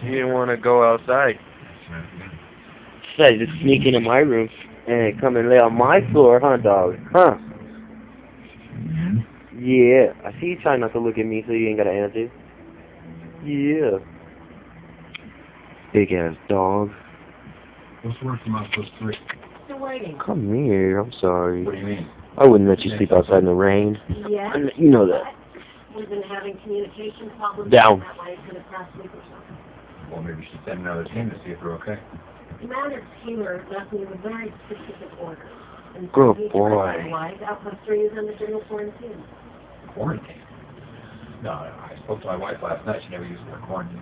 You didn't want to go outside. Decided to sneak into my room and come and lay on my floor, huh, dog? Huh? Yeah. I see you trying not to look at me, so you ain't gotta answer. Yeah. Big ass dog. What's worse than my first three? Still waiting. Come here. I'm sorry. What do you mean? I wouldn't let you sleep outside in the rain. Yeah. You know that. We've been having communication problems Down. that way for the past week or so. Well, maybe you should send another team to see if they're okay. Commander Taylor left me with very specific orders. And Good he boy. told my wife Outpost 3 is under general quarantine. Quarantine? No, I spoke to my wife last night. She never used the word quarantine.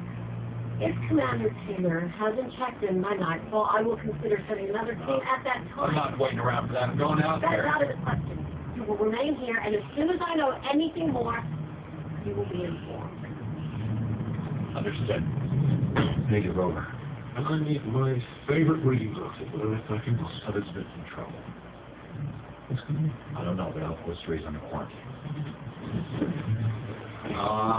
If Commander Taylor hasn't checked in by nightfall, I will consider sending another team at that time. I'm not waiting around for that. I'm going out That's there. out of the question. You will remain here, and as soon as I know anything more, you will be informed. Understood. Negative over. I need my favorite reading book to learn if I can have its been in trouble. What's going on? I don't know, but Outpost 3 is under quarantine.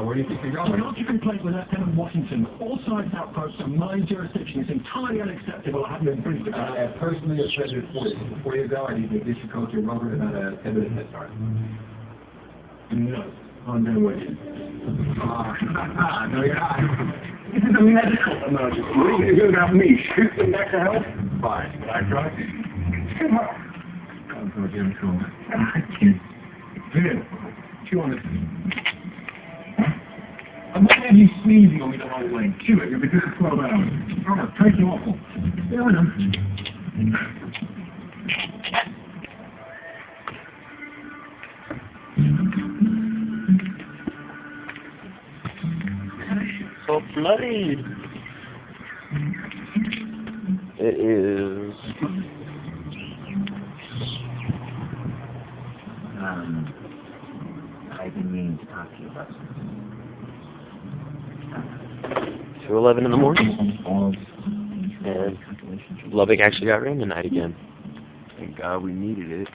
Where do you think you're going? An occupant place with Lieutenant Washington. All sides outposts are my jurisdiction. It's entirely unacceptable. I haven't been briefed about it. Personally, a treasure for you. Before you go, I need to district coach your rubber and a 10-minute head start. No, I'm going to wait. No, you're not. This is a medical emergency. What are you going to do about me? Shoot them back to hell? Fine. Can I try? Come on. I'm going to get in trouble. Here, chew on this. I might have you sneezing on me the whole way. Chew it. You'll be good for 12 hours. Oh, take you awful. Yeah, I know. So bloody. It is. I've been meaning to talk to you about something. 2:11 in the morning. And Lubbock actually got rain tonight again. Thank God we needed it.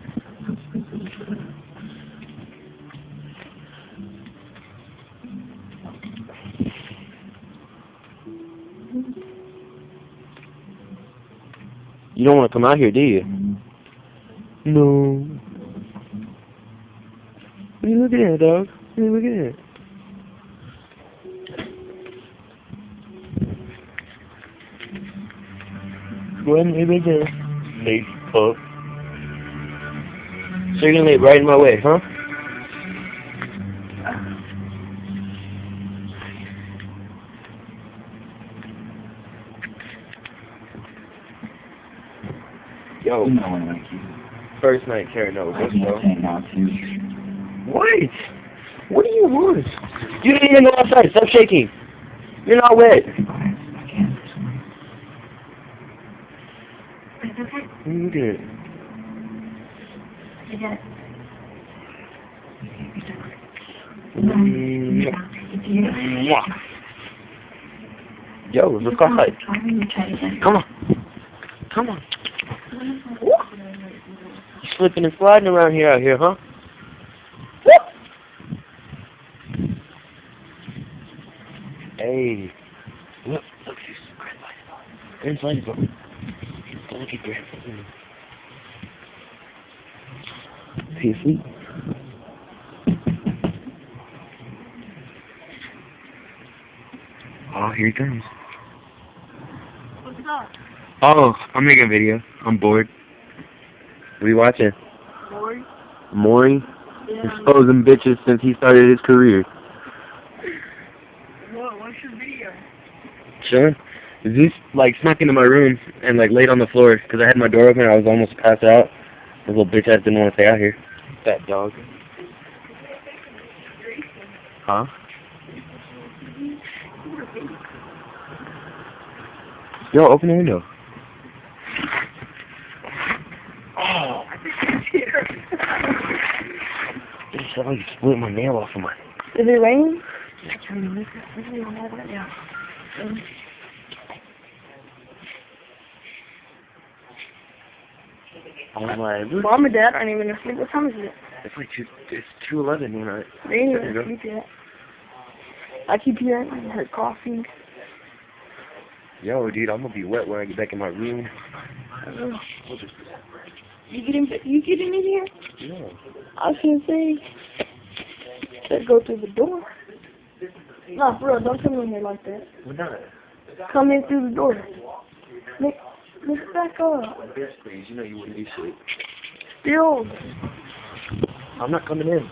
You don't want to come out here, do you? No. What are you looking at, dog? What are you looking at? Go ahead and lay right there. Lay up. So you're gonna lay right in my way, huh? Yo. No one like you. First night carrying over, I let's can't go. say no to. What? What do you want? You didn't even go outside. Stop shaking. You're not wet. I can't. It's okay. You did. I get it. Mwah. Yo, let's go outside. Come on. Come on. You slipping and sliding around here out here, huh? Hey. Look, there's Grandfather. Go look at Grandfather. Is he asleep? Oh, here he comes. What's up? Oh, I'm making a video. I'm bored. What are you watching? Lori? Maury? Yeah. Exposing bitches since he started his career. What's your video? Sure. Zeus, like, snuck into my room and, like, laid on the floor because I had my door open and I was almost passed out. This little bitch ass didn't want to stay out here. Fat dog. Huh? Yo, open the window. Oh, I think it's here. It sounded like you split my nail off of my... Is it raining? Yeah, turn the liquor. Oh my... Mom and Dad aren't even asleep. What time is it? It's like it's 2:11, you know. They ain't even asleep yet. I keep hearing her coughing. Yo, dude, I'm gonna be wet when I get back in my room. You getting in here? Yeah. I was gonna say, let's go through the door. No, for real, don't come in here like that. We're not. Come in through the door. Make it back up. Yes, please. You know you wouldn't do shit. Still. I'm not coming in.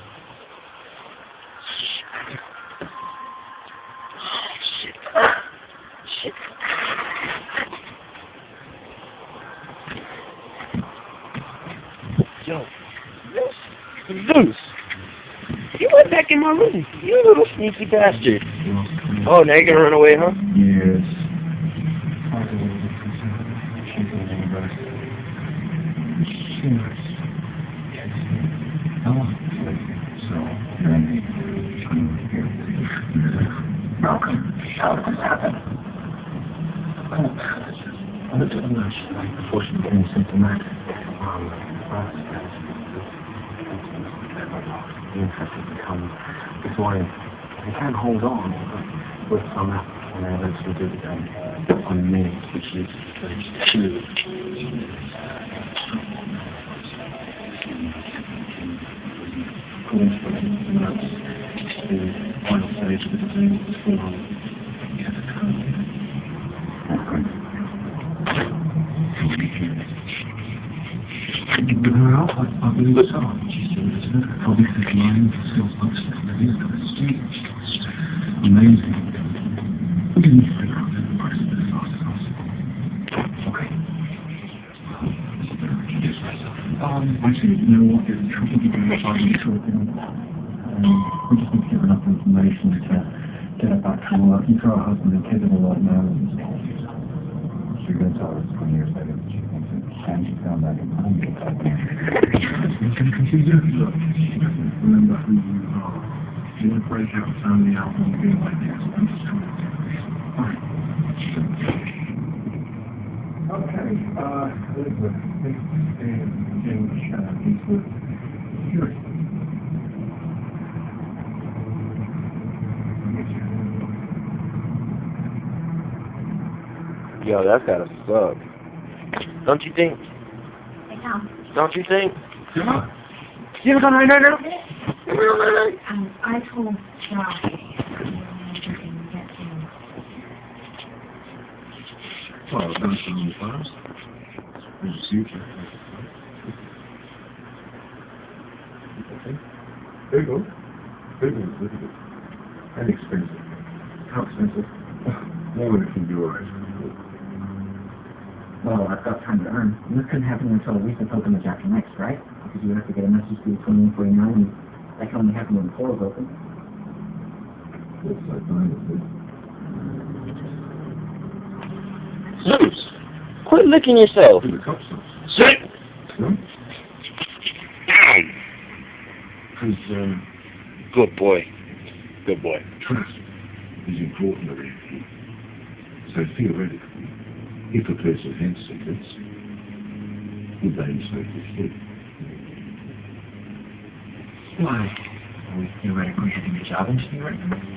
Shit. Yo, Zeus! You went back in my room, you little sneaky bastard. Oh, now you're gonna run away, huh? Yes. Malcolm, how did this happen? I looked at the nurse before she became symptomatic. The infect has become disoriented. They can't hold on with some effort, and they eventually do become on me, which is stage 2. According to the notes, the final stage of the disease is full on I believe so. Probably the line feels amazing. We can figure out the price of this fast as possible. Okay. Yes, actually, you know what? There's trouble getting the file short. We just need to get enough information to get her back to work. You throw her husband and kids in the right now. She's going to tell us 20 years later that she thinks that she found that in remember who you are. You want to break out the family out when you feel like this. Alright. Okay, Elizabeth, this is Eastwood. Here. Yo, that's gotta suck. Don't you think? Don't you think? Yeah. You ever gone right now? I told Josh and get him. Well, I've done some new files. There's a future. Okay. There you go. There you go. Look at it. And expensive. How expensive? More than it can do alright. Well, I've got time to earn. And this couldn't happen until at least the token is after next, right? Because you have to get a message through 2149, and that can only happen when the portal is open. Looks like mine is Zeus! Quit licking yourself! the cup sauce. Sit! No? Down! Because, Good boy. Good boy. trust is important around here. So theoretically, if a person had secrets, would they inspect his head? Why? Are we theoretically having a job interview right now?